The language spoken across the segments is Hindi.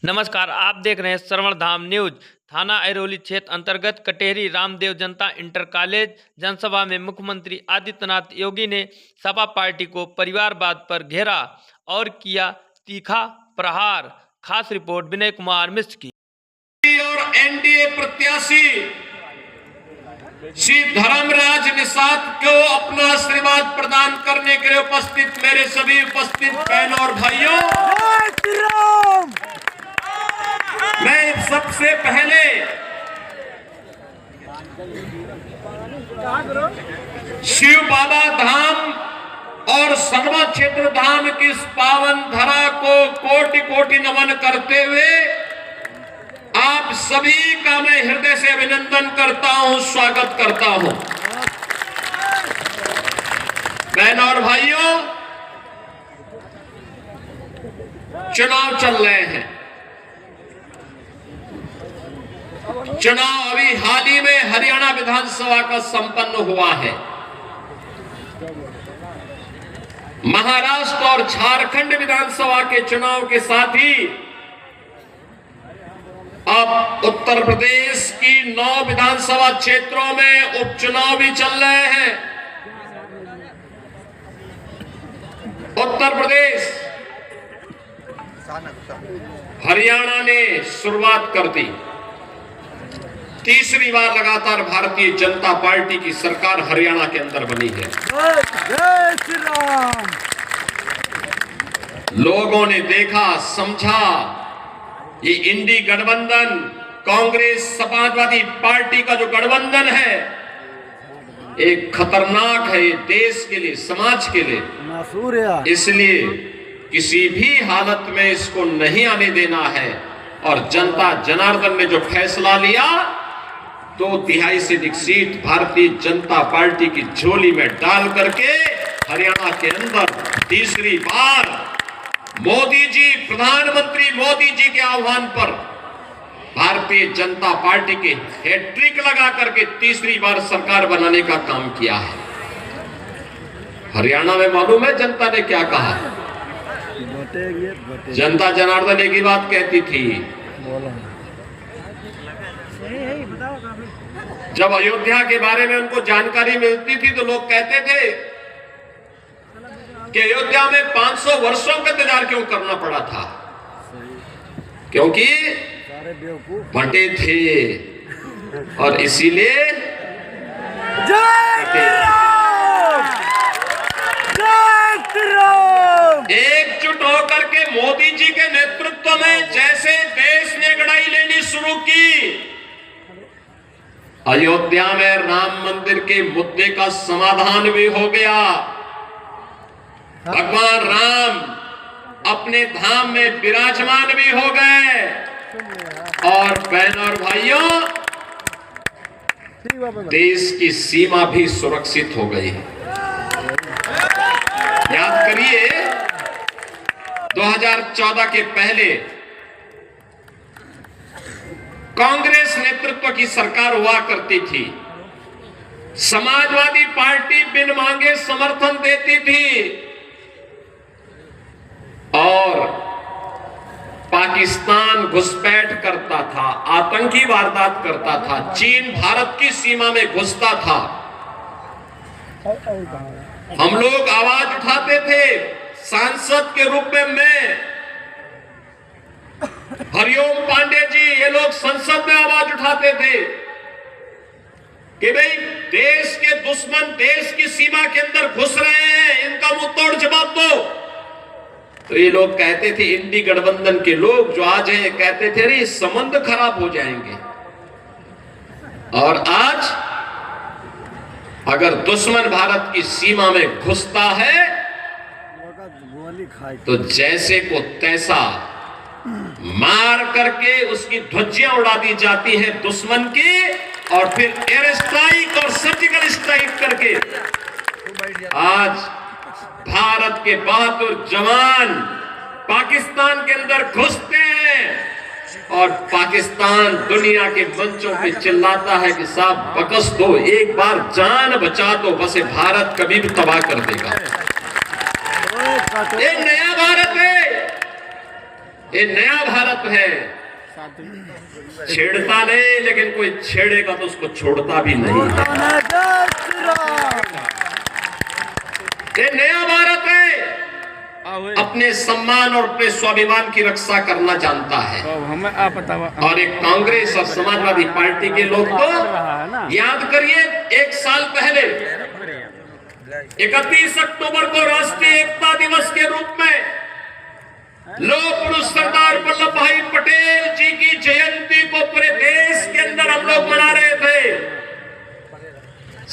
नमस्कार, आप देख रहे हैं श्रवण धाम न्यूज। थाना अहिरौली क्षेत्र अंतर्गत कटेहरी रामदेव जनता इंटर कॉलेज जनसभा में मुख्यमंत्री आदित्यनाथ योगी ने सपा पार्टी को परिवारवाद पर घेरा और किया तीखा प्रहार। खास रिपोर्ट विनय कुमार मिश्र की। और एनडीए प्रत्याशी श्री धर्मराज निषाद को अपना आशीर्वाद प्रदान करने के लिए उपस्थित मेरे सभी उपस्थित बहनों और भाइयों, मैं सबसे पहले शिव बाबा धाम और सर्वा क्षेत्र धाम की इस पावन धरा को कोटि कोटि नमन करते हुए आप सभी का मैं हृदय से अभिनंदन करता हूं, स्वागत करता हूं। बहनों और भाइयों, चुनाव चल रहे हैं। चुनाव अभी हाल ही में हरियाणा विधानसभा का संपन्न हुआ है। महाराष्ट्र और झारखंड विधानसभा के चुनाव के साथ ही अब उत्तर प्रदेश की 9 विधानसभा क्षेत्रों में उपचुनाव भी चल रहे हैं। उत्तर प्रदेश, हरियाणा ने शुरुआत कर दी। तीसरी बार लगातार भारतीय जनता पार्टी की सरकार हरियाणा के अंदर बनी है। जय श्री राम। लोगों ने देखा, समझा, ये इंडी गठबंधन, कांग्रेस समाजवादी पार्टी का जो गठबंधन है, एक खतरनाक है, ये देश के लिए, समाज के लिए। इसलिए किसी भी हालत में इसको नहीं आने देना है। और जनता जनार्दन ने जो फैसला लिया, 2/3 से अधिक सीट भारतीय जनता पार्टी की झोली में डाल करके हरियाणा के अंदर तीसरी बार मोदी जी, प्रधानमंत्री मोदी जी के आह्वान पर भारतीय जनता पार्टी के हैट्रिक लगा करके तीसरी बार सरकार बनाने का काम किया है। हरियाणा में मालूम है जनता ने क्या कहा? जनता जनार्दन एक ही बात कहती थी, जब अयोध्या के बारे में उनको जानकारी मिलती थी तो लोग कहते थे कि अयोध्या में 500 वर्षों का इंतजार क्यों करना पड़ा था, क्योंकि बंटे थे और इसीलिए एकजुट होकर के मोदी जी के नेतृत्व में जैसे देश ने लड़ाई लेनी शुरू की, अयोध्या में राम मंदिर के मुद्दे का समाधान भी हो गया। भगवान राम अपने धाम में विराजमान भी हो गए। और बहनों और भाइयों, देश की सीमा भी सुरक्षित हो गई। याद करिए, 2014 के पहले कांग्रेस नेतृत्व की सरकार हुआ करती थी। समाजवादी पार्टी बिन मांगे समर्थन देती थी और पाकिस्तान घुसपैठ करता था, आतंकी वारदात करता था, चीन भारत की सीमा में घुसता था। हम लोग आवाज उठाते थे। सांसद के रूप में मैं, हरिओम पांडे जी, ये लोग संसद में आवाज उठाते थे कि भाई देश के दुश्मन देश की सीमा के अंदर घुस रहे हैं, इनका मुंह तोड़ जवाब दो। तो ये लोग कहते थे, इंडी गठबंधन के लोग जो आज हैं, कहते थे अरे संबंध खराब हो जाएंगे। और आज अगर दुश्मन भारत की सीमा में घुसता है तो जैसे को तैसा मार करके उसकी ध्वजियां उड़ा दी जाती हैं दुश्मन की, और फिर एयर स्ट्राइक और सर्जिकल स्ट्राइक करके आज भारत के बहादुर जवान पाकिस्तान के अंदर घुसते हैं और पाकिस्तान दुनिया के मंचों पे चिल्लाता है कि साहब बकस दो, एक बार जान बचा दो, बस भारत कभी भी तबाह कर देगा। ये नया भारत है। ये नया भारत है, छेड़ता नहीं, लेकिन कोई छेड़ेगा तो उसको छोड़ता भी नहीं। जय श्री राम। ये नया भारत है, अपने सम्मान और अपने स्वाभिमान की रक्षा करना जानता है। और एक कांग्रेस और समाजवादी पार्टी के लोग तो याद करिए, 1 साल पहले 31 अक्टूबर को राष्ट्रीय एकता दिवस के रूप में लौह पुरुष सरदार वल्लभ भाई पटेल जी की जयंती को पूरे देश के अंदर हम लोग मना रहे थे।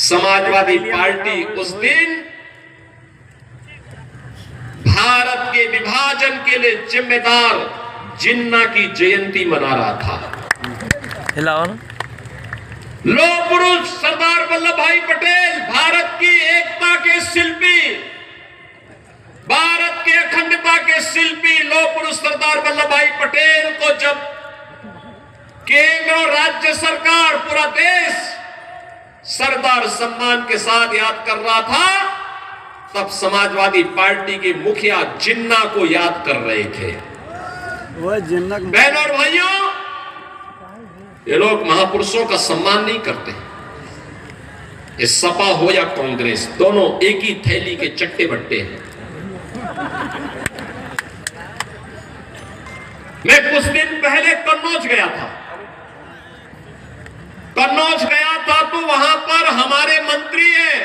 समाजवादी पार्टी उस दिन भारत के विभाजन के लिए जिम्मेदार जिन्ना की जयंती मना रहा था। हिलाओ ना। लौह पुरुष सरदार वल्लभ भाई पटेल भारत की एकता के शिल्पी, भारत के अखंडता के शिल्पी लौह पुरुष सरदार वल्लभ भाई पटेल को जब केंद्र और राज्य सरकार, पूरा देश सरदार सम्मान के साथ याद कर रहा था, तब समाजवादी पार्टी के मुखिया जिन्ना को याद कर रहे थे। बहनों और भाइयों, ये लोग महापुरुषों का सम्मान नहीं करते। ये सपा हो या कांग्रेस, दोनों एक ही थैली के चट्टे बट्टे हैं। मैं कुछ दिन पहले कन्नौज गया था। कन्नौज गया था तो वहां पर हमारे मंत्री हैं,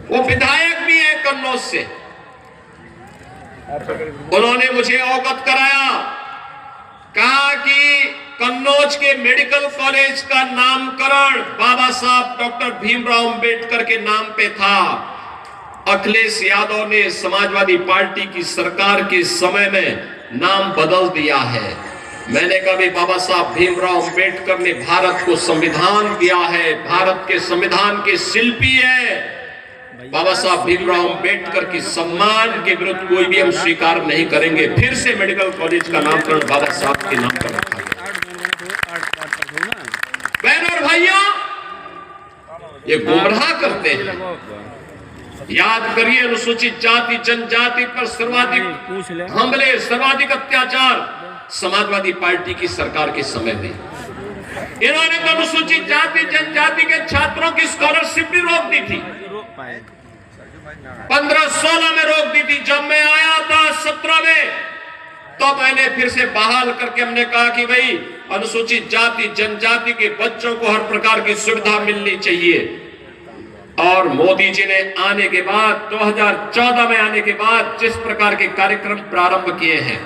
वो विधायक भी है कन्नौज से। उन्होंने मुझे अवगत कराया, कहा कि कन्नौज के मेडिकल कॉलेज का नामकरण बाबा साहब डॉक्टर भीमराव अंबेडकर के नाम पे था। अखिलेश यादव ने समाजवादी पार्टी की सरकार के समय में नाम बदल दिया है। मैंने कहा भी बाबा साहब भीमराव अंबेडकर ने भारत को संविधान दिया है, भारत के संविधान के शिल्पी है। बाबा साहब भीमराव अंबेडकर की सम्मान के विरुद्ध कोई भी हम स्वीकार नहीं करेंगे। फिर से मेडिकल कॉलेज का नामकरण बाबा साहब के नाम पर रखा गया। बहनों और भाइयों, ये गुमराह करते हैं। याद करिए, अनुसूचित जाति जनजाति पर सर्वाधिक हमले, सर्वाधिक अत्याचार समाजवादी पार्टी की सरकार के समय में। इन्होंने तो अनुसूचित जाति जनजाति के छात्रों की स्कॉलरशिप भी रोक दी थी, 15-16 में रोक दी थी। जब मैं आया था 17 में, तो मैंने फिर से बहाल करके हमने कहा कि भाई अनुसूचित जाति जनजाति के बच्चों को हर प्रकार की सुविधा मिलनी चाहिए। और मोदी जी ने आने के बाद, 2014 में आने के बाद जिस प्रकार के कार्यक्रम प्रारंभ किए हैं,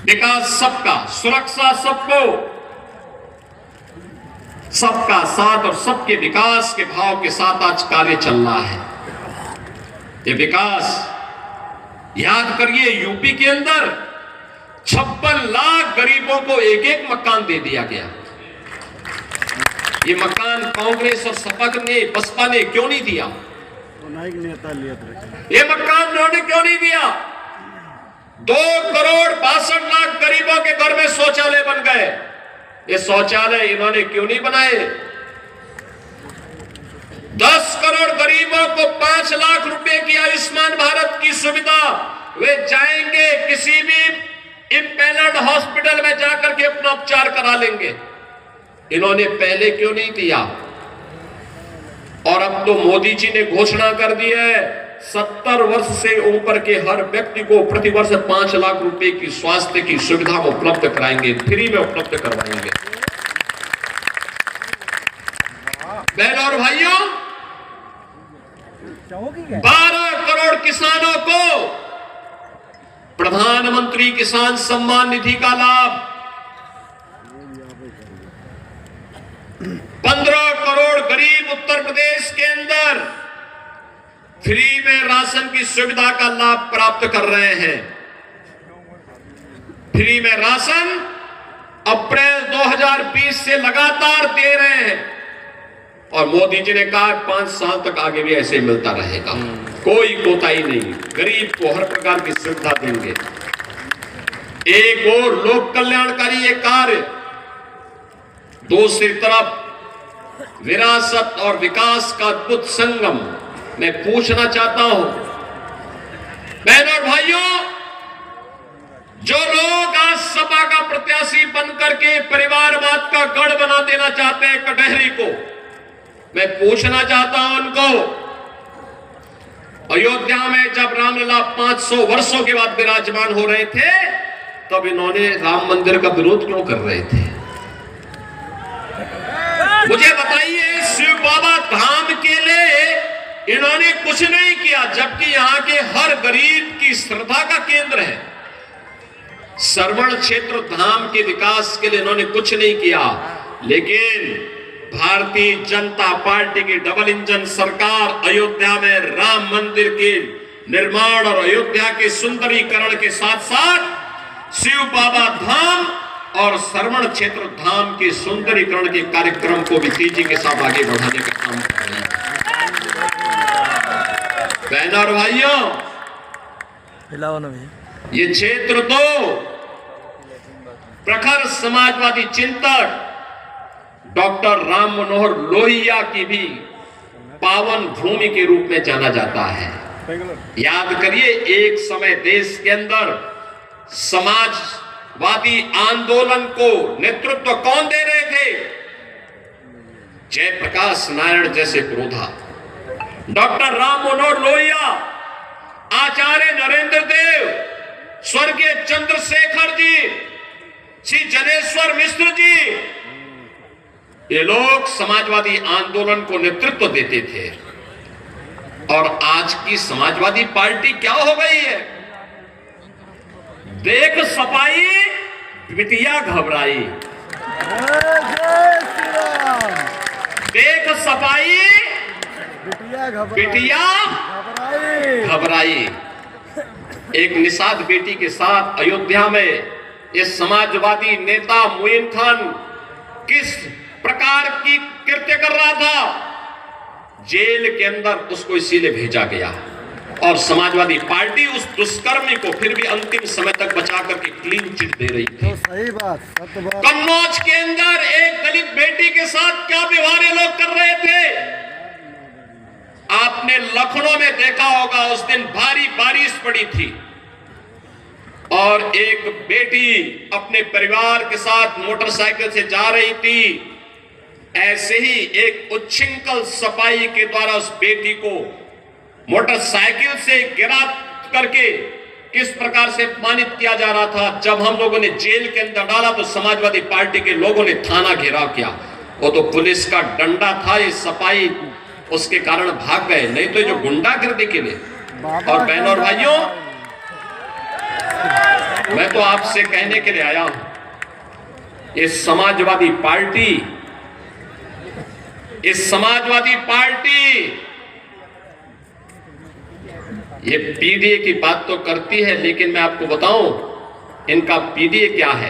विकास सबका, सुरक्षा सबको, सबका साथ और सबके विकास के भाव के साथ आज कार्य चल रहा है। ये विकास, याद करिए, यूपी के अंदर 56 लाख गरीबों को एक एक मकान दे दिया गया। ये मकान कांग्रेस और सपा ने, बसपा ने क्यों नहीं दिया? ये मकान उन्होंने क्यों नहीं दिया? 2,62,00,000 गरीबों के घर में शौचालय बन गए। ये शौचालय इन्होंने क्यों नहीं बनाए? 10 करोड़ गरीबों को 5 लाख रुपए की आयुष्मान भारत की सुविधा, वे जाएंगे किसी भी इम्पैनल्ड हॉस्पिटल में जाकर के अपना उपचार करा लेंगे। इन्होंने पहले क्यों नहीं दिया? और अब तो मोदी जी ने घोषणा कर दी है, 70 वर्ष से ऊपर के हर व्यक्ति को प्रतिवर्ष 5 लाख रुपए की स्वास्थ्य की सुविधा उपलब्ध कराएंगे, फ्री में उपलब्ध करवाएंगे। बहनों और भाइयों, 12 करोड़ किसानों को प्रधानमंत्री किसान सम्मान निधि का लाभ, 15 करोड़ गरीब उत्तर प्रदेश के अंदर फ्री में राशन की सुविधा का लाभ प्राप्त कर रहे हैं। फ्री में राशन अप्रैल 2020 से लगातार दे रहे हैं और मोदी जी ने कहा 5 साल तक आगे भी ऐसे मिलता रहेगा, कोई कोताही नहीं, गरीब को हर प्रकार की सुविधा देंगे। एक और लोक कल्याणकारी ये कार्य, दूसरी तरफ विरासत और विकास का अद्भुत संगम। मैं पूछना चाहता हूं, बहनों और भाइयों, जो लोग आज सपा का प्रत्याशी बनकर के परिवारवाद का गढ़ बना देना चाहते हैं कटहरी को, मैं पूछना चाहता हूं उनको, अयोध्या में जब रामलला 500 वर्षों के बाद विराजमान हो रहे थे, तब इन्होंने राम मंदिर का विरोध क्यों कर रहे थे? मुझे बताइए, शिव बाबा धाम के लिए इन्होंने कुछ नहीं किया, जबकि यहां के हर गरीब की श्रद्धा का केंद्र है। श्रवण क्षेत्र धाम के विकास के लिए इन्होंने कुछ नहीं किया, लेकिन भारतीय जनता पार्टी की डबल इंजन सरकार अयोध्या में राम मंदिर के निर्माण और अयोध्या के सुंदरीकरण के साथ साथ शिव बाबा धाम और श्रवण क्षेत्र धाम के सुंदरीकरण के कार्यक्रम को भी तेजी के साथ आगे बढ़ाने का काम कर रही है। बहनों और भाइयों, ये क्षेत्र तो प्रखर समाजवादी चिंतक डॉक्टर राम मनोहर लोहिया की भी पावन भूमि के रूप में जाना जाता है। याद करिए, एक समय देश के अंदर समाजवादी आंदोलन को नेतृत्व कौन दे रहे थे? जयप्रकाश नारायण जैसे पुरोधा, डॉक्टर राम मनोहर लोहिया, आचार्य नरेंद्र देव, स्वर्गीय चंद्रशेखर जी, श्री जनेश्वर मिश्र जी, ये लोग समाजवादी आंदोलन को नेतृत्व देते थे। और आज की समाजवादी पार्टी क्या हो गई है? देख सपाई बिटिया घबराई, देख सपाई बिटिया घबराई। एक निषाद बेटी के साथ अयोध्या में ये समाजवादी नेता मोइन खान किस प्रकार की कृत्य कर रहा था? जेल के अंदर उसको इसीलिए भेजा गया, और समाजवादी पार्टी उस दुष्कर्मी को फिर भी अंतिम समय तक बचा करके क्लीन चिट दे रही थी। तो सही बात, सत्य बात। कन्नौज के अंदर एक दलित बेटी के साथ क्या व्यवहार ये लोग कर रहे थे? आपने लखनऊ में देखा होगा, उस दिन भारी बारिश पड़ी थी और एक बेटी अपने परिवार के साथ मोटरसाइकिल से जा रही थी। ऐसे ही एक उच्छृंखल सपाई के द्वारा उस बेटी को मोटरसाइकिल से गिरा करके किस प्रकार से अपमानित किया जा रहा था। जब हम लोगों ने जेल के अंदर डाला तो समाजवादी पार्टी के लोगों ने थाना घेराव किया। वो तो पुलिस का डंडा था, ये सपाई उसके कारण भाग गए, नहीं तो जो गुंडागर्दी के लिए। और बहनों और भाइयों, मैं तो आपसे कहने के लिए आया हूं, ये समाजवादी पार्टी ये पीडीए की बात तो करती है, लेकिन मैं आपको बताऊं इनका पीडीए क्या है।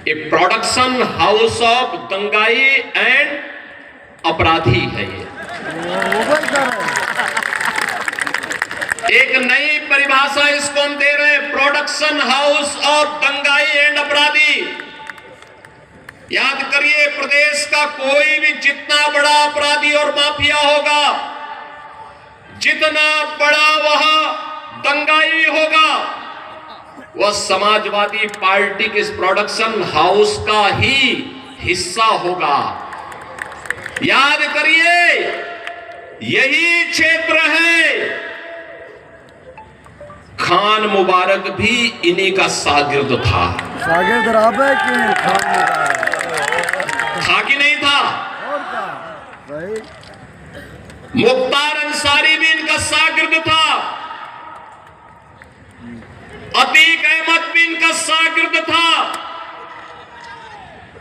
ये प्रोडक्शन हाउस ऑफ दंगाई एंड अपराधी है। ये एक नई परिभाषा इसको हम दे रहे हैं, प्रोडक्शन हाउस ऑफ दंगाई एंड अपराधी। याद करिए, प्रदेश का कोई भी जितना बड़ा अपराधी और माफिया होगा, जितना बड़ा वह दंगाई होगा, वह समाजवादी पार्टी के इस प्रोडक्शन हाउस का ही हिस्सा होगा। याद करिए, यही क्षेत्र है, खान मुबारक भी इन्हीं का शागिर्द था। शागिर्द रहा कि खान मुबारक था कि नहीं था? और क्या? सही। मुख्तार अंसारी भी इनका शागिर्द था, अतीक अहमद भी इनका शागिर्द था,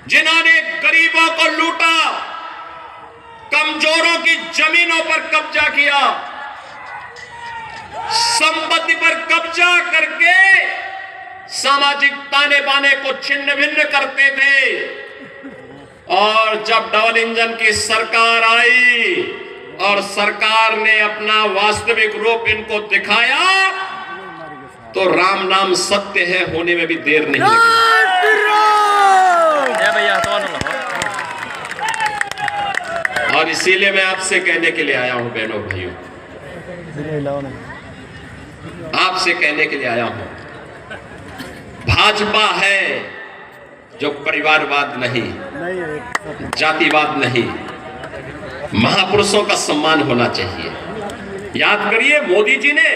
जिन्होंने गरीबों को लूटा, कमजोरों की जमीनों पर कब्जा किया, संपत्ति पर कब्जा करके सामाजिक ताने बाने को छिन्न भिन्न करते थे। और जब डबल इंजन की सरकार आई और सरकार ने अपना वास्तविक रूप इनको दिखाया, तो राम नाम सत्य है होने में भी देर नहीं लगी। और इसीलिए मैं आपसे कहने के लिए आया हूं बहनों भाइयों, आपसे कहने के लिए आया हूं, भाजपा है जो परिवारवाद नहीं, नहीं है, जातिवाद नहीं, महापुरुषों का सम्मान होना चाहिए। याद करिए, मोदी जी ने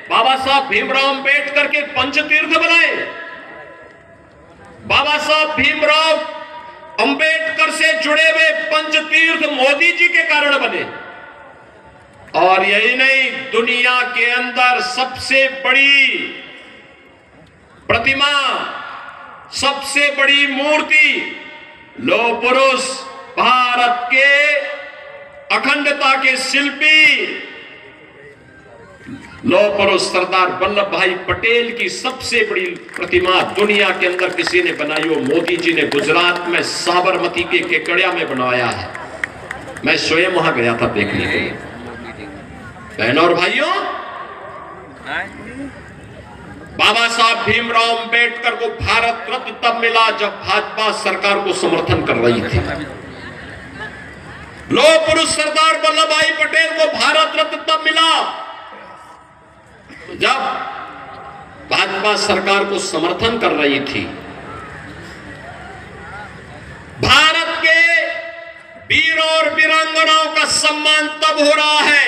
बाबा साहब भीमराव अंबेडकर के पंचतीर्थ बनाए। बाबा साहब भीमराव अंबेडकर से जुड़े हुए पंचतीर्थ मोदी जी के कारण बने। और यही नहीं, दुनिया के अंदर सबसे बड़ी प्रतिमा, सबसे बड़ी मूर्ति, लौह पुरुष, भारत के अखंडता के शिल्पी लौह पुरुष सरदार वल्लभ भाई पटेल की सबसे बड़ी प्रतिमा दुनिया के अंदर किसी ने बनाई हो, मोदी जी ने गुजरात में साबरमती के केकड़िया में बनाया है। मैं स्वयं वहां गया था देखने के लिए। बहनों और भाइयों, बाबा साहब भीमराव अंबेडकर को भारत रत्न तब मिला जब भाजपा सरकार को समर्थन कर रही थी। लौह पुरुष सरदार वल्लभ भाई पटेल को भारत रत्न तब मिला जब भाजपा सरकार को समर्थन कर रही थी। भारत के वीरों और वीरांगनाओं का सम्मान तब हो रहा है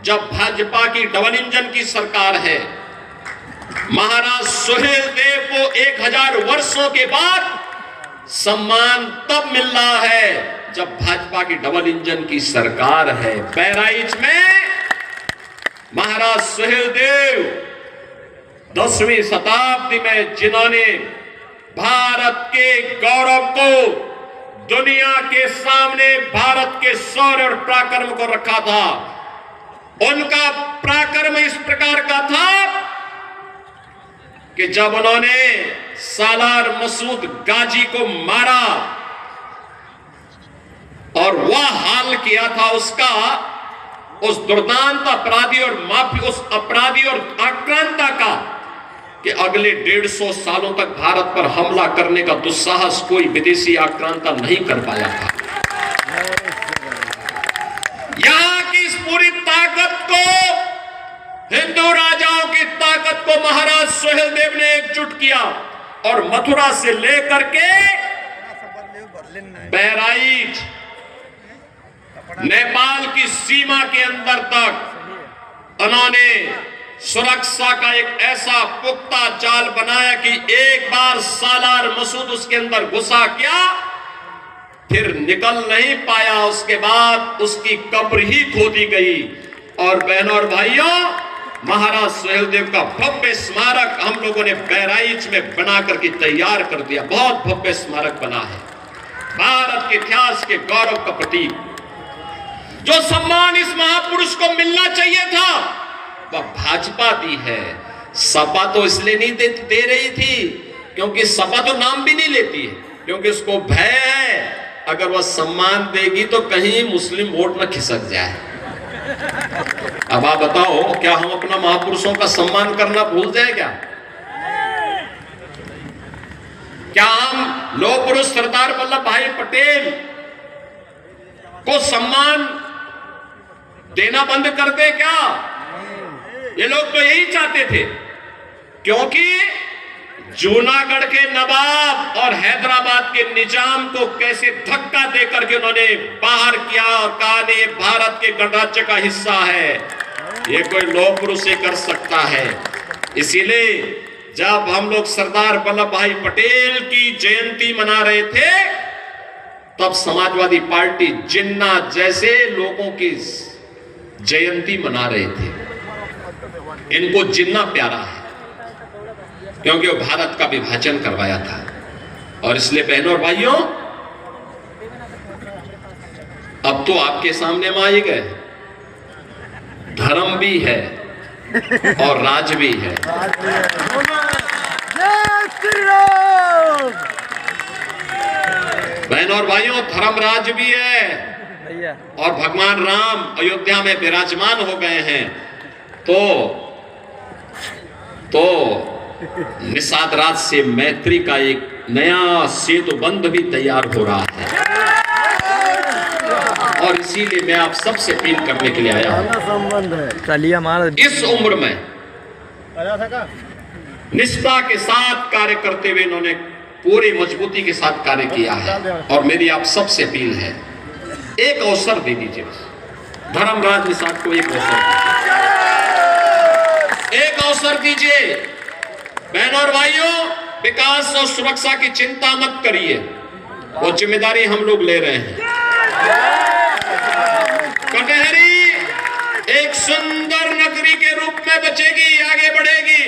जब भाजपा की डबल इंजन की सरकार है। महाराज सुहेल देव को 1000 वर्षों के बाद सम्मान तब मिल रहा है जब भाजपा की डबल इंजन की सरकार है। बहराइच में महाराज सुहेल देव 10वीं शताब्दी में जिन्होंने भारत के गौरव को दुनिया के सामने, भारत के शौर्य और पराक्रम को रखा था, उनका पराक्रम इस प्रकार का था कि जब उन्होंने सालार मसूद गाजी को मारा और वह हाल किया था उसका, उस दुर्दांत अपराधी और माफी, उस अपराधी और आक्रांता का, कि अगले 150 सालों तक भारत पर हमला करने का दुस्साहस कोई विदेशी आक्रांता नहीं कर पाया था। यहां की इस पूरी ताकत को, हिंदू राजाओं की ताकत को महाराज सुहेल देव ने एकजुट किया और मथुरा से लेकर के बहराइच, नेपाल की सीमा के अंदर तक उन्होंने सुरक्षा का एक ऐसा पुख्ता जाल बनाया कि एक बार सालार मसूद उसके अंदर घुसा क्या, फिर निकल नहीं पाया। उसके बाद उसकी कब्र ही खोदी गई। और बहनों और भाइयों, महाराज सुहेल देव का भव्य स्मारक हम लोगों ने बहराइच में बना करके तैयार कर दिया। बहुत भव्य स्मारक बना है, भारत के इतिहास के गौरव का प्रतीक। जो सम्मान इस महापुरुष को मिलना चाहिए था वह भाजपा दी है। सपा तो इसलिए नहीं दे रही थी क्योंकि सपा तो नाम भी नहीं लेती है, क्योंकि उसको भय है अगर वह सम्मान देगी तो कहीं मुस्लिम वोट न खिसक जाए। अब आप बताओ, क्या हम अपना महापुरुषों का सम्मान करना भूल जाए क्या हम लौह पुरुष सरदार वल्लभ भाई पटेल को सम्मान देना बंद कर दे क्या? ये लोग तो यही चाहते थे, क्योंकि जूनागढ़ के नवाब और हैदराबाद के निजाम को कैसे धक्का देकर के उन्होंने बाहर किया और कहा नहीं, भारत के गणराज्य का हिस्सा है, ये कोई लौह पुरुष से कर सकता है। इसीलिए जब हम लोग सरदार वल्लभ भाई पटेल की जयंती मना रहे थे तब समाजवादी पार्टी जिन्ना जैसे लोगों की जयंती मना रहे थे। इनको जिन्ना प्यारा है क्योंकि वो भारत का विभाजन करवाया था। और इसलिए बहनों और भाइयों, अब तो आपके सामने में आई गए, धर्म भी है और राज भी है। बहनों और भाइयों, धर्मराज भी है और भगवान राम अयोध्या में विराजमान हो गए हैं। तो निषाद राज से मैत्री का एक नया सेतु बंध भी तैयार हो रहा है। और इसीलिए मैं आप सबसे अपील करने के लिए आया हूं, संबंध है। चलिए हमारा इस उम्र में निष्ठा के साथ कार्य करते हुए इन्होंने पूरी मजबूती के साथ कार्य किया है। और मेरी आप सबसे अपील है, एक अवसर दे दीजिए, धर्मराज निषाद को एक अवसर दीजिए, एक अवसर दीजिए। बहनों और भाइयों, विकास और सुरक्षा की चिंता मत करिए, वो जिम्मेदारी हम लोग ले रहे हैं। कटहरी एक सुंदर नगरी के रूप में बचेगी, आगे बढ़ेगी।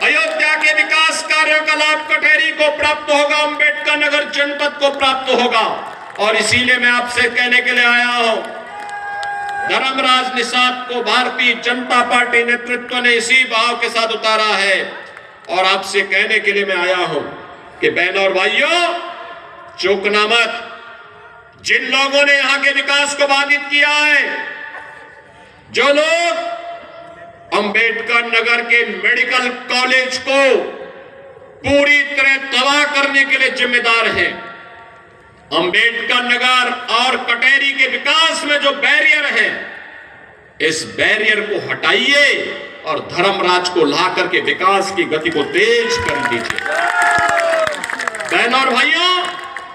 अयोध्या के विकास कार्यों का लाभ कटहरी को प्राप्त होगा, अंबेडकर नगर जनपद को प्राप्त होगा। और इसीलिए मैं आपसे कहने के लिए आया हूं, धर्मराज निषाद को भारतीय जनता पार्टी नेतृत्व ने इसी भाव के साथ उतारा है। और आपसे कहने के लिए मैं आया हूं कि बहनों और भाइयों, चूकना मत। जिन लोगों ने यहां के विकास को बाधित किया है, जो लोग अंबेडकर नगर के मेडिकल कॉलेज को पूरी तरह तबाह करने के लिए जिम्मेदार हैं, अंबेडकर नगर और कटहरी के विकास में जो बैरियर है, इस बैरियर को हटाइए और धर्मराज को ला करके विकास की गति को तेज कर दीजिए। बहनों और भाइयों,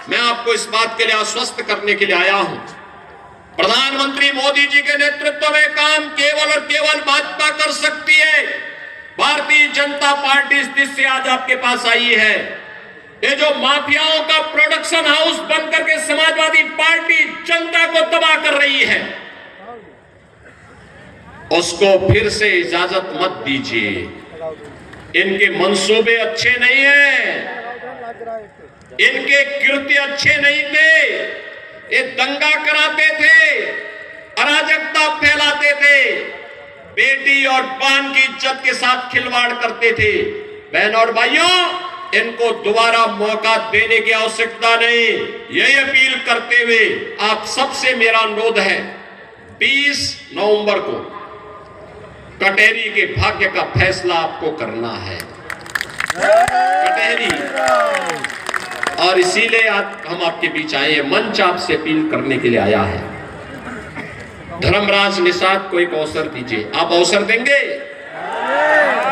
मैं आपको इस बात के लिए आश्वस्त करने के लिए आया हूं, प्रधानमंत्री मोदी जी के नेतृत्व में काम केवल और केवल भाजपा कर सकती है। भारतीय जनता पार्टी इस दिशा से आज आपके पास आई है। ये जो माफियाओं का प्रोडक्शन हाउस बन करके समाजवादी पार्टी जनता को तबाह कर रही है, उसको फिर से इजाजत मत दीजिए। इनके मंसूबे अच्छे नहीं हैं, इनके कृत्य अच्छे नहीं थे। ये दंगा कराते थे, अराजकता फैलाते थे, बेटी और बहन की इज्जत के साथ खिलवाड़ करते थे। बहनों और भाइयों, इनको दोबारा मौका देने की आवश्यकता नहीं। यही अपील करते हुए आप सबसे मेरा अनुरोध है, 20 नवंबर को कटहरी के भाग्य का फैसला आपको करना है। कटहरी, और इसीलिए हम आपके बीच आए हैं, मंच आपसे अपील करने के लिए आया है। धर्मराज निषाद को एक अवसर दीजिए। आप अवसर देंगे?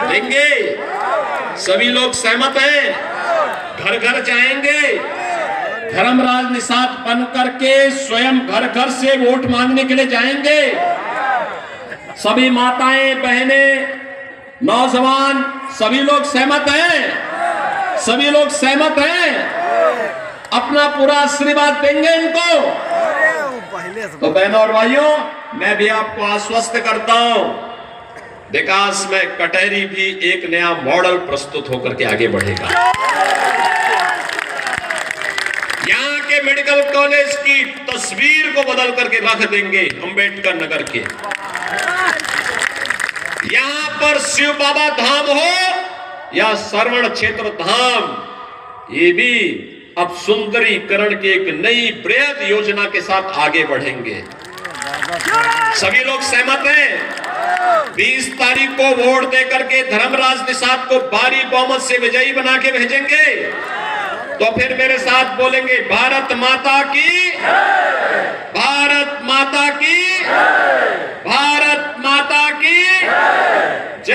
देंगे? सभी लोग सहमत हैं? घर घर जाएंगे, धर्मराज निषाद बन करके स्वयं घर घर से वोट मांगने के लिए जाएंगे। सभी माताएं, बहनें, नौजवान, सभी लोग सहमत हैं? सभी लोग सहमत हैं? अपना पूरा आशीर्वाद देंगे इनको? तो बहनों और भाइयों, मैं भी आपको आश्वस्त करता हूं, विकास में कटहरी भी एक नया मॉडल प्रस्तुत होकर के आगे बढ़ेगा। यहाँ के मेडिकल कॉलेज की तस्वीर को बदल करके रख देंगे अंबेडकर नगर के। यहाँ पर शिव बाबा धाम हो या श्रवण क्षेत्र धाम, ये भी अब सुंदरीकरण की एक नई बृहद योजना के साथ आगे बढ़ेंगे। सभी लोग सहमत हैं? 20 तारीख को वोट देकर के धर्मराज निषाद को भारी बहुमत से विजयी बना के भेजेंगे। तो फिर मेरे साथ बोलेंगे, भारत माता की, भारत माता की, भारत माता की जय।